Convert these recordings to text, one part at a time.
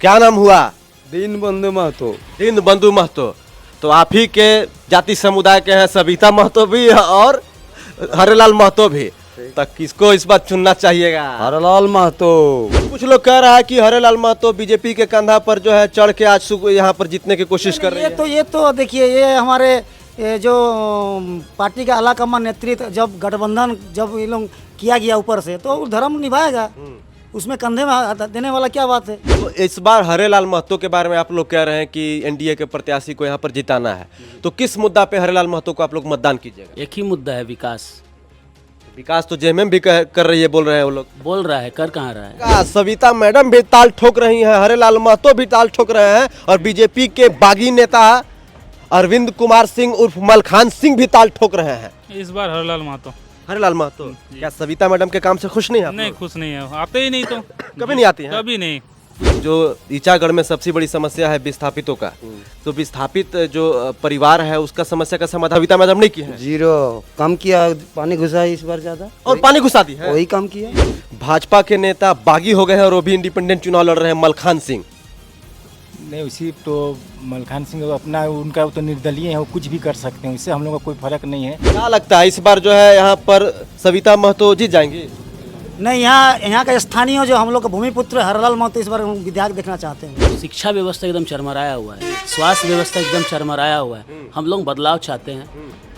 क्या नाम हुआ? दीनबंधु महतो। दीनबंधु महतो। तो आप ही के जाति समुदाय के हैं सविता महतो भी और हरेलाल महतो भी, तो किसको इस बार चुनना चाहिएगा? हरलाल महतो। कुछ लोग कह रहा है कि हरेलाल महतो बीजेपी के कंधा पर जो है चढ़ के आज यहाँ पर जीतने की कोशिश कर रही है। ये तो देखिए, ये हमारे जो पार्टी का आलाकमान नेतृत्व जब गठबंधन जब ये लोग किया गया ऊपर से, तो वो धर्म निभाएगा, उसमें कंधे में हाथ देने वाला क्या बात है। तो इस बार हरेलाल महतो के बारे में आप लोग कह रहे हैं कि एनडीए के प्रत्याशी को यहाँ पर जिताना है, तो किस मुद्दा पे हरेलाल महतो को आप लोग मतदान कीजिएगा? एक ही मुद्दा है, विकास। विकास तो जेएमएम भी कर रही है, बोल रहे हैं वो लोग। बोल रहा है, कर कहाँ रहा है? सविता मैडम भी ताल ठोक रही हैं, हरेलाल महतो भी ताल ठोक रहे हैं, और बीजेपी के बागी नेता अरविंद कुमार सिंह उर्फ मलखान सिंह भी ताल ठोक रहे हैं। इस बार हरलाल महतो। हरेलाल महतो क्या सविता मैडम के काम से खुश नहीं है? नहीं, खुश नहीं है, आते ही नहीं तो। कभी नहीं आती हैं? कभी नहीं। जो ईचागढ़ में सबसे बड़ी समस्या है विस्थापितों का, तो विस्थापित जो परिवार है उसका समस्या का समाधान सविता मैडम नहीं की है। जीरो कम किया, पानी घुसा है इस बार ज्यादा, और पानी घुसा दी है, वही कम किया। भाजपा के नेता बागी हो गए हैं और वो भी इंडिपेंडेंट चुनाव लड़ रहे हैं, मलखान सिंह। नहीं, उसी तो मलखान सिंह अपना उनका तो निर्दलीय है, वो कुछ भी कर सकते हैं, उससे हम लोग का कोई फर्क नहीं है। क्या लगता है इस बार जो है यहाँ पर सविता महतो जीत जाएंगी? नहीं, यहाँ का स्थानीय जो हम लोग का भूमिपुत्र हरलाल महतो इस बार विधायक देखना चाहते हैं। शिक्षा व्यवस्था एकदम चरमराया हुआ है, स्वास्थ्य व्यवस्था एकदम चरमराया हुआ है। हम लोग बदलाव चाहते हैं,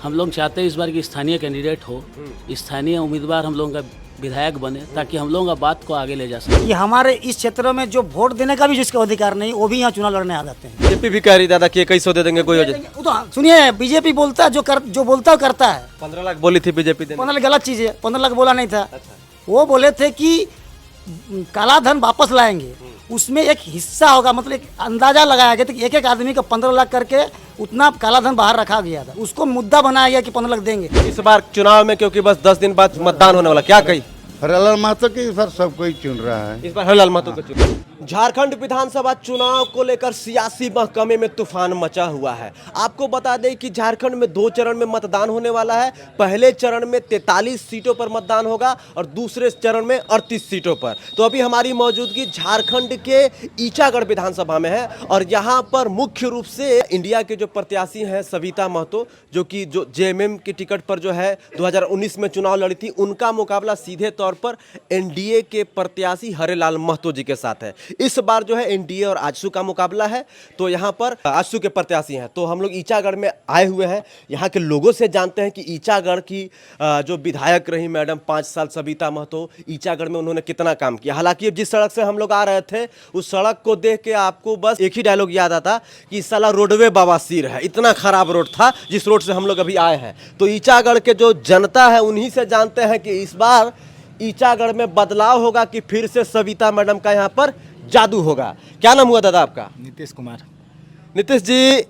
हम लोग चाहते हैं इस बार की स्थानीय कैंडिडेट हो, स्थानीय उम्मीदवार हम लोग का विधायक बने, ताकि हम लोगों का बात को आगे ले जा सके। कि हमारे इस क्षेत्र में जो वोट देने का भी जिसका अधिकार नहीं, वो भी यहाँ चुनाव लड़ने आ जाते हैं। बीजेपी भी कह रही दादा कि 2100 दे देंगे, कोई हो जाए। वो तो सुनिए, बीजेपी बोलता है जो बोलता है करता है। 15 लाख बोली थी बीजेपी देने। 15 लाख गलत चीज़ है, 15 लाख बोला नहीं था। वो बोले थे कि काला धन वापस लाएंगे, उसमें एक हिस्सा होगा, मतलब एक अंदाजा लगाया गया था कि एक एक आदमी का 15 लाख करके उतना काला धन बाहर रखा गया था, उसको मुद्दा बनाया गया कि 15 लाख देंगे। इस बार चुनाव में क्योंकि बस 10 दिन बाद मतदान होने वाला, क्या कही? हरलाल महतो की सर सब कोई चुन रहा है। इस बार हरलाल महतो को चुना। झारखंड विधानसभा चुनाव को लेकर सियासी महकमे में तूफान मचा हुआ है। आपको बता दें कि झारखंड में 2 चरण में मतदान होने वाला है। पहले चरण में 43 सीटों पर मतदान होगा और दूसरे चरण में 38 सीटों पर। तो अभी हमारी मौजूदगी झारखंड के ईचागढ़ विधानसभा में है और यहाँ पर मुख्य रूप से इंडिया के जो प्रत्याशी हैं सविता महतो, जो कि जेएमएम की टिकट पर जो है 2019 में चुनाव लड़ी थी, उनका मुकाबला सीधे तौर पर एनडीए के प्रत्याशी हरेलाल महतो जी के साथ है। इस बार जो है एनडीए और आजसू का मुकाबला है, तो यहाँ पर आजसू के प्रत्याशी हैं। तो हम लोग ईचागढ़ में आए हुए हैं, यहाँ के लोगों से जानते हैं कि ईचागढ़ की जो विधायक रही मैडम 5 साल सविता महतो, ईचागढ़ में उन्होंने कितना काम किया। हालांकि जिस सड़क से हम लोग आ रहे थे, उस सड़क को देख के आपको बस एक ही डायलॉग याद आता कि साला रोडवे बवासीर है, इतना खराब रोड था जिस रोड से हम लोग अभी आए हैं। तो ईचागढ़ के जो जनता है उन्हीं से जानते हैं कि इस बार ईचागढ़ में बदलाव होगा कि फिर से सविता मैडम का यहाँ पर जादू होगा। क्या नाम हुआ दादा आपका? नीतीश कुमार। नीतीश जी,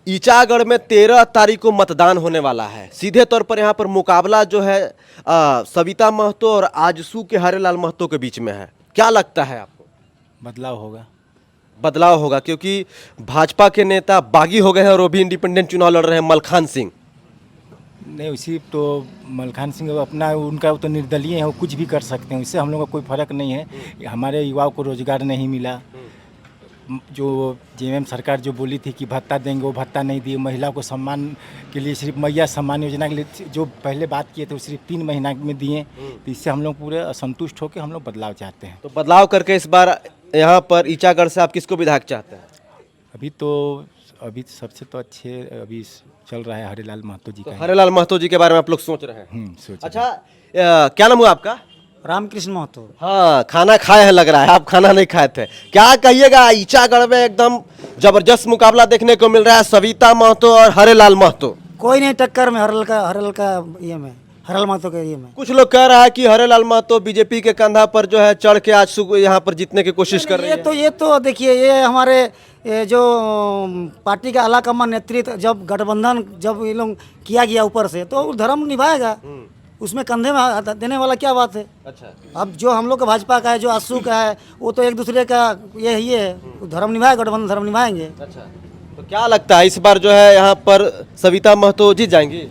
ईचागढ़ में 13 तारीख को मतदान होने वाला है। सीधे तौर पर यहाँ पर मुकाबला जो है सविता महतो और आजसू के हरेलाल महतो के बीच में है। क्या लगता है आपको? बदलाव होगा। बदलाव होगा क्योंकि भाजपा के नेता बागी हो गए हैं और वो भी इंडिपेंडेंट चुनाव लड़ रहे हैं, मलखान सिंह। नहीं, उसी तो मलखान सिंह अपना उनका तो निर्दलीय है, वो कुछ भी कर सकते हैं, उससे हम लोग का कोई फर्क नहीं है। हमारे युवाओं को रोजगार नहीं मिला, जो जेएमएम सरकार जो बोली थी कि भत्ता देंगे, वो भत्ता नहीं दिए। महिला को सम्मान के लिए सिर्फ मैया सम्मान योजना के लिए जो पहले बात किए थे वो सिर्फ 3 महीना में दिए, तो इससे हम लोग पूरे असंतुष्ट होकर हम लोग बदलाव चाहते हैं। तो बदलाव करके इस बार यहाँ पर ईचागढ़ से आप किसको विधायक चाहते हैं? अभी सबसे तो अच्छे अभी चल रहा है हरेलाल महतो जी का। हरेलाल महतो जी के बारे में आप लोग सोच रहे हैं? सोच। अच्छा, क्या नाम हुआ आपका? रामकृष्ण महतो। हाँ, खाना खाए हैं लग रहा है, आप खाना नहीं खाए थे। क्या कहिएगा, ईचागढ़ में एकदम जबरदस्त मुकाबला देखने को मिल रहा है, सविता महतो और हरेलाल महतो। कोई नहीं टक्कर में हरलाल महतो के ये में। कुछ लोग कह रहा है कि हरेलाल महतो बीजेपी के कंधा पर जो है चढ़ के आज यहाँ पर जीतने की कोशिश कर रही है। ये तो देखिए, ये हमारे जो पार्टी का आलाकमान नेतृत्व जब गठबंधन जब ये लोग किया गया ऊपर से, तो वो धर्म निभाएगा, उसमें कंधे में हाथ देने वाला क्या बात है। अच्छा, अब जो हम लोग का भाजपा का है, जो आजसू का है, वो तो एक दूसरे का ये है, धर्म निभाएगा, गठबंधन धर्म निभाएंगे। अच्छा, तो क्या लगता है इस बार जो है यहाँ पर सविता महतो जीत जाएंगी?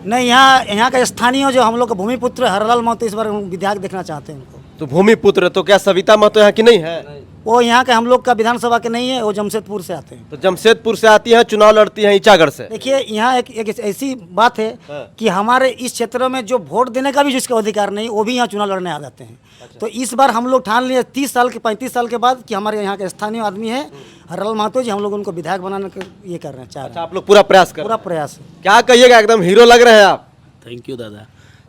नहीं, यहाँ का स्थानीय जो हम लोग का भूमिपुत्र हरलाल महतो इस बार विधायक देखना चाहते हैं उनको। तो भूमिपुत्र, तो क्या सविता महतो यहाँ की नहीं है? वो यहाँ के हम लोग का विधानसभा के नहीं है, वो जमशेदपुर से आते हैं। तो जमशेदपुर से आती हैं, चुनाव लड़ती हैं ईचागढ़ से। देखिए यहाँ एक ऐसी बात है कि हमारे इस क्षेत्र में जो वोट देने का भी जिसका अधिकार नहीं, वो भी यहाँ चुनाव लड़ने आ जाते हैं। तो इस बार हम लोग ठान लिए 35 साल के बाद कि हमारे यहाँ के स्थानीय आदमी है हरलाल महतो जी, हम लोग उनको विधायक बनाने के ये कर रहे हैं, चाह रहे अच्छा, हैं। आप लोग पूरा प्रयास कर पूरा प्रयास है। क्या कहिएगा, एकदम हीरो लग रहे हैं आप। थैंक यू दादा।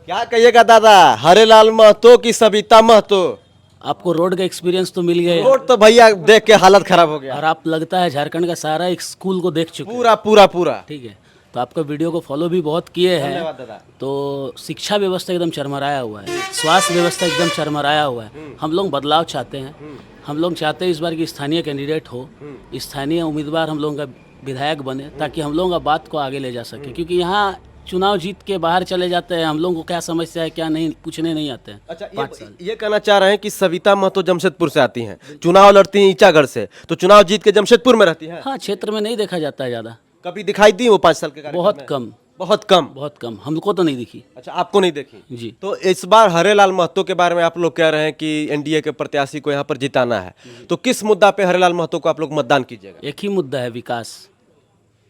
क्या कहिएगा दादा, हरेलाल महतो की सविता महतो। आपको रोड का एक्सपीरियंस तो मिल गया रोड तो भैया देख के हालत खराब हो गया, और आप लगता है झारखंड का सारा एक स्कूल को देख चुके हैं। पूरा पूरा पूरा। ठीक है, तो आपका वीडियो को फॉलो भी बहुत किए धन्यवाद हैं। दादा। तो शिक्षा व्यवस्था एकदम चरमराया हुआ है, स्वास्थ्य व्यवस्था एकदम चरमराया हुआ है। हम लोग बदलाव चाहते हैं। हम लोग चाहते हैं इस बार की स्थानीय कैंडिडेट हो, स्थानीय उम्मीदवार हम लोगों का विधायक बने, ताकि हम लोगों का बात को आगे ले जा सके। क्योंकि यहाँ चुनाव जीत के बाहर चले जाते हैं, हम लोगों को क्या समस्या है क्या नहीं पूछने नहीं आते हैं। अच्छा, 5 साल ये कहना चाह रहे हैं कि सविता महतो जमशेदपुर से आती हैं, चुनाव लड़ती हैं ईचागढ़ से, तो चुनाव जीत के जमशेदपुर में रहती हैं। हाँ, क्षेत्र में नहीं देखा जाता है ज़्यादा, कभी दिखाई दी वो 5 साल के कार्यकाल बहुत में? कम, बहुत कम। बहुत कम, हमको तो नहीं दिखी अच्छा, आपको नहीं देखी जी। तो इस बार हरेलाल महतो के बारे में आप लोग कह रहे हैं कि एनडीए के प्रत्याशी को यहाँ पर जिताना है, तो किस मुद्दा पे हरेलाल महतो को आप लोग मतदान कीजिएगा? एक ही मुद्दा है, विकास।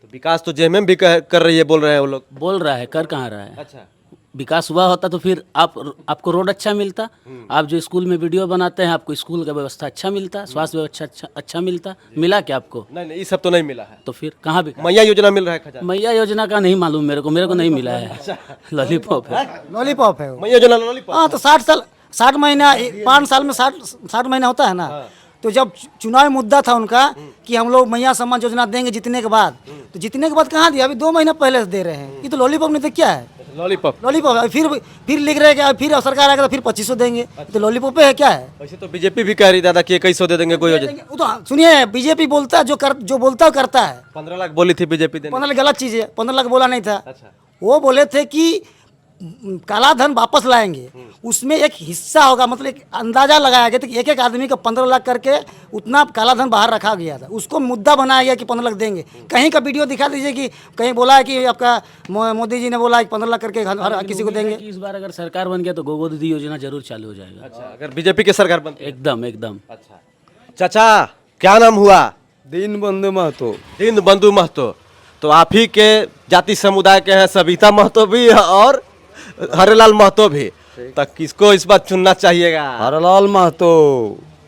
तो विकास तो जेएमएम भी कर रही है, बोल रहे हैं वो लोग। बोल रहा है, कर कहाँ रहा है? अच्छा, विकास हुआ होता तो फिर आपको रोड अच्छा मिलता, आप जो स्कूल में वीडियो बनाते हैं आपको स्कूल का व्यवस्था अच्छा मिलता, स्वास्थ्य व्यवस्था अच्छा मिलता, मिला क्या आपको? नहीं ये सब तो नहीं मिला है। तो फिर कहाँ भी मैया योजना मिल रहा है खजाना? मैया योजना का नहीं मालूम मेरे को नहीं मिला है। लॉलीपॉप है। लॉलीपॉप है वो। मैया योजना लॉलीपॉप। हाँ, तो 60 महीना 5 साल में 60 महीना होता है ना। तो जब चुनावी मुद्दा था उनका कि हम लोग मैया सम्मान योजना देंगे जीतने के बाद, तो जीतने के बाद कहाँ दिया? अभी 2 महीना पहले से दे रहे हैं। ये तो लॉलीपॉप नहीं तो क्या है? लॉलीपॉप। लॉलीपॉप है। फिर लिख रहे हैं कि फिर सरकार आएगा तो फिर 2500 देंगे। तो लॉलीपॉप है क्या है? वैसे तो बीजेपी भी कह रही दादा कि 2100 दे देंगे कोई योजना। वो तो सुनिए, बीजेपी बोलता है जो बोलता है करता है। 15 लाख बोली थी बीजेपी देने। 15 लाख गलत चीज़ है, 15 लाख बोला नहीं था। अच्छा, वो बोले थे कि काला धन वापस लाएंगे, उसमें एक हिस्सा होगा, मतलब एक अंदाजा लगाया गया था कि एक आदमी का 15 लाख करके उतना काला धन बाहर रखा गया था, उसको मुद्दा बनाया गया कि 15 लाख देंगे। कहीं का वीडियो दिखा दीजिए कि कहीं बोला है कि आपका मोदी जी ने बोला है कि 15 लाख करके हर किसी को देंगे। इस बार अगर सरकार बन गया तो गोगो दीदी योजना जरूर चालू हो जाएगा। अच्छा, अगर बीजेपी की सरकार बनती है। एकदम एकदम। अच्छा, चाचा क्या नाम हुआ? दीनबंधु महतो। दीनबंधु महतो। तो आप ही के जाति समुदाय के हैं सविता महतो भी और हरेलाल महतो भी, तो किसको इस बार चुनना चाहिएगा? हरलाल महतो।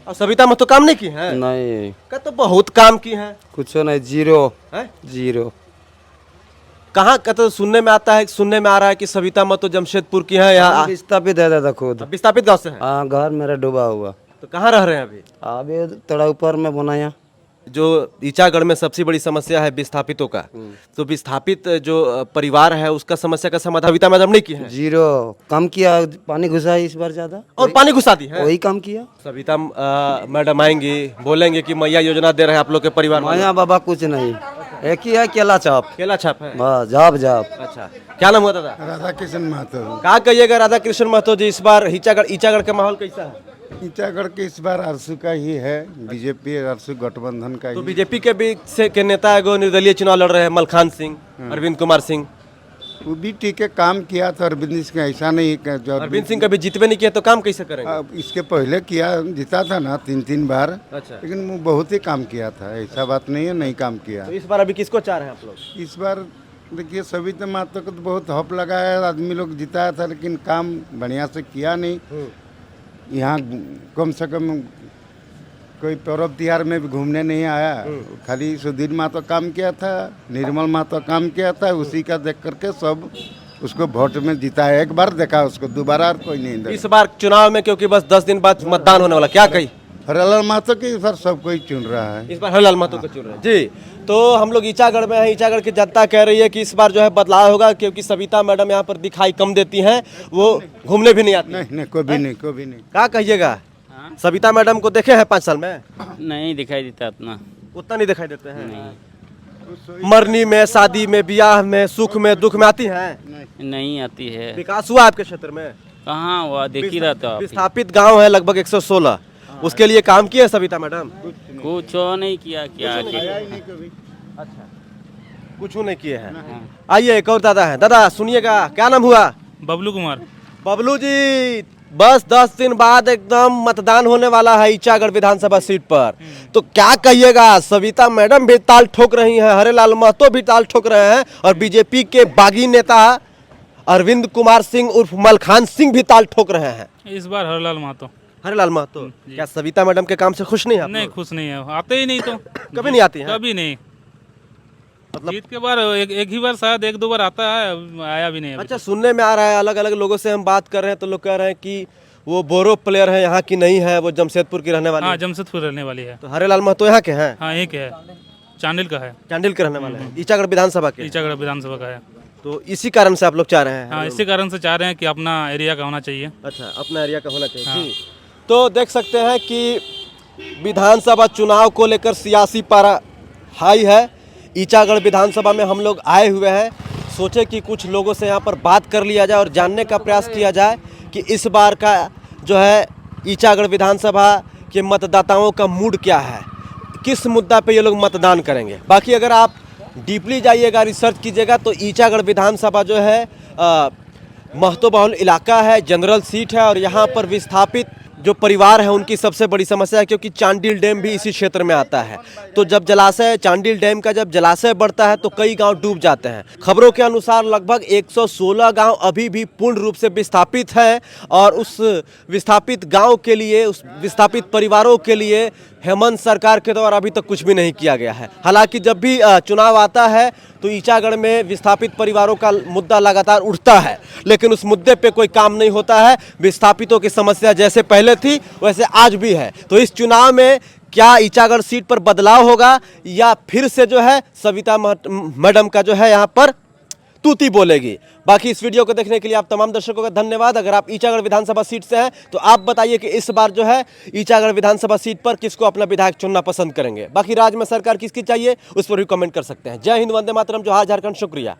और सविता महतो काम नहीं की है? नहीं, का तो बहुत काम की है। कुछ नहीं, जीरो। हैं? जीरो। कहाँ का तो सुनने में आता है, सुनने में आ रहा है कि सविता महतो जमशेदपुर की है, यहाँ विस्थापित है दादा खुद। विस्थापित गांव से है। हाँ, घर मेरा डूबा हुआ। तो कहाँ रह रहे हैं अभी? अभी थोड़ा ऊपर में बनाया। जो ईचागढ़ में सबसे बड़ी समस्या है विस्थापितों का, तो विस्थापित जो परिवार है उसका समस्या का समाधान सविता मैडम नहीं की है। जीरो। कम किया, पानी घुसा इस बार ज्यादा, और पानी घुसा दी है। वही कम किया। सविता मैडम आएंगी, बोलेंगे कि मैया योजना दे रहे हैं आप लोग के परिवार में। माया बाबा कुछ नहीं, एक ही है केला चाप। केला छाप है। बस जाप जाप। अच्छा, क्या नाम हुआ दादा? राधा किशन महतो। क्या कहिएगा राधा कृष्ण महतो जी, इस बार ईचागढ़ का माहौल कैसा है? ईटागढ़ के इस बार आरसू का ही है, बीजेपी आरसू गठबंधन का तो ही। बीजेपी के बीच से के नेता एगो निर्दलीय चुनाव लड़ रहे हैं, मलखान सिंह, अरविंद कुमार सिंह। वो भी ठीक है, काम किया था अरविंद सिंह, ऐसा नहीं कि जो अरविंद सिंह कभी जीतवे नहीं किया तो काम कैसे करेंगे? अब इसके पहले किया, जीता था ना 3 बार। अच्छा, लेकिन वो बहुत ही काम किया था, ऐसा बात नहीं है नहीं काम किया। तो इस बार अभी किसको चाह रहे हैं आप लोग? इस बार देखिए सविता महतो को तो बहुत हॉप लगाया, आदमी लोग जिताया था, लेकिन काम बढ़िया से किया नहीं। यहाँ कम से कम कोई पर्व त्योहार में भी घूमने नहीं आया, खाली सुधीर महतो काम किया था, निर्मल महतो काम किया था, उसी का देख करके सब उसको वोट में जिताया। एक बार देखा उसको, दोबारा कोई नहीं देखा। इस बार चुनाव में क्योंकि बस 10 दिन बाद मतदान होने वाला, क्या कही? हरलाल महतो की इस बार सब कोई चुन रहा है। इस बार हरलाल महतो को चुन रहे हैं जी। तो हम लोग ईचागढ़ में हैं, ईचागढ़ की जनता कह रही है कि इस बार जो है बदलाव होगा, क्योंकि सविता मैडम यहाँ पर दिखाई कम देती हैं, वो घूमने भी नहीं आती। नहीं कभी नहीं, कभी नहीं। क्या कहिएगा? सविता मैडम को देखे हैं 5 साल में? नहीं दिखाई देता उतना नहीं दिखाई देते हैं। मरनी में, शादी में, ब्याह में, सुख में, दुख में आती हैं? नहीं आती है। विकास हुआ आपके क्षेत्र में? कहाँ हुआ, देख ही रहा था। विस्थापित गांव है लगभग 116, उसके लिए काम किए सविता मैडम? कुछ नहीं किया, क्या अच्छा, कुछ नहीं किए हैं। आइए एक और दादा है, दादा सुनिएगा, क्या नाम हुआ? बबलू कुमार। बबलू जी, बस 10 दिन बाद एकदम मतदान होने वाला है ईचागढ़ विधानसभा सीट पर। तो क्या कहिएगा, सविता मैडम भी ताल ठोक रही हैं, हरेलाल महतो भी ताल ठोक रहे हैं और बीजेपी के बागी नेता अरविंद कुमार सिंह उर्फ मलखान सिंह भी ताल ठोक रहे हैं। इस बार हरलाल महतो। हरेलाल महतो, क्या सविता मैडम के काम से खुश नहीं है आप नहीं, लोग? खुश नहीं है, आते ही नहीं तो। कभी नहीं आती हैं? कभी नहीं, जीत के बार एक ही बार, शायद एक दो बार आता है, आया भी नहीं अभी अच्छा, सुनने में आ रहा है, अलग अलग लोगों से हम बात कर रहे हैं तो लोग कह रहे हैं कि वो बोरो प्लेयर है, यहाँ की नहीं है, वो जमशेदपुर की रहने तक। वाली हाँ, है। जमशेदपुर रहने वाली है। तो हरेलाल महतो यहाँ के हैं? हाँ, एक है, चांडिल का है, चांडिल के रहने वाले हैं, ईचागढ़ विधानसभा के। ईचागढ़ विधानसभा का है। तो इसी कारण से आप लोग चाह रहे हैं? हाँ, इसी कारण से चाह रहे हैं कि अपना एरिया का होना चाहिए। अच्छा, अपना एरिया का होना चाहिए। जी। तो देख सकते हैं कि विधानसभा चुनाव को लेकर सियासी पारा हाई है। ईचागढ़ विधानसभा में हम लोग आए हुए हैं, सोचे कि कुछ लोगों से यहाँ पर बात कर लिया जाए और जानने का प्रयास किया जाए कि इस बार का जो है ईचागढ़ विधानसभा के मतदाताओं का मूड क्या है, किस मुद्दा पे ये लोग मतदान करेंगे। बाकी अगर आप डीपली जाइएगा, रिसर्च कीजिएगा तो ईचागढ़ विधानसभा जो है महतो बहुल इलाका है, जनरल सीट है और यहाँ पर विस्थापित जो परिवार है उनकी सबसे बड़ी समस्या है, क्योंकि चांडिल डैम भी इसी क्षेत्र में आता है। तो जब जलाशय, चांडिल डैम का जब जलाशय बढ़ता है तो कई गांव डूब जाते हैं। खबरों के अनुसार लगभग 116 गांव अभी भी पूर्ण रूप से विस्थापित है और उस विस्थापित गांव के लिए, उस विस्थापित परिवारों के लिए हेमंत सरकार के द्वारा अभी तक कुछ भी नहीं किया गया है। हालांकि जब भी चुनाव आता है तो ईचागढ़ में विस्थापित परिवारों का मुद्दा लगातार उठता है, लेकिन उस मुद्दे पे कोई काम नहीं होता है। विस्थापितों की समस्या जैसे पहले थी वैसे आज भी है। तो इस चुनाव में क्या ईचागढ़ सीट पर बदलाव होगा या फिर से जो है सविता मैडम का जो है यहाँ पर तूती बोलेगी। बाकी इस वीडियो को देखने के लिए आप तमाम दर्शकों का धन्यवाद। अगर आप ईचागढ़ विधानसभा सीट से हैं तो आप बताइए कि इस बार जो है ईचागढ़ विधानसभा सीट पर किसको अपना विधायक चुनना पसंद करेंगे। बाकी राज्य में सरकार किसकी चाहिए उस पर भी कमेंट कर सकते हैं। जय हिंद, वंदे मातरम, जोहार झारखंड, शुक्रिया।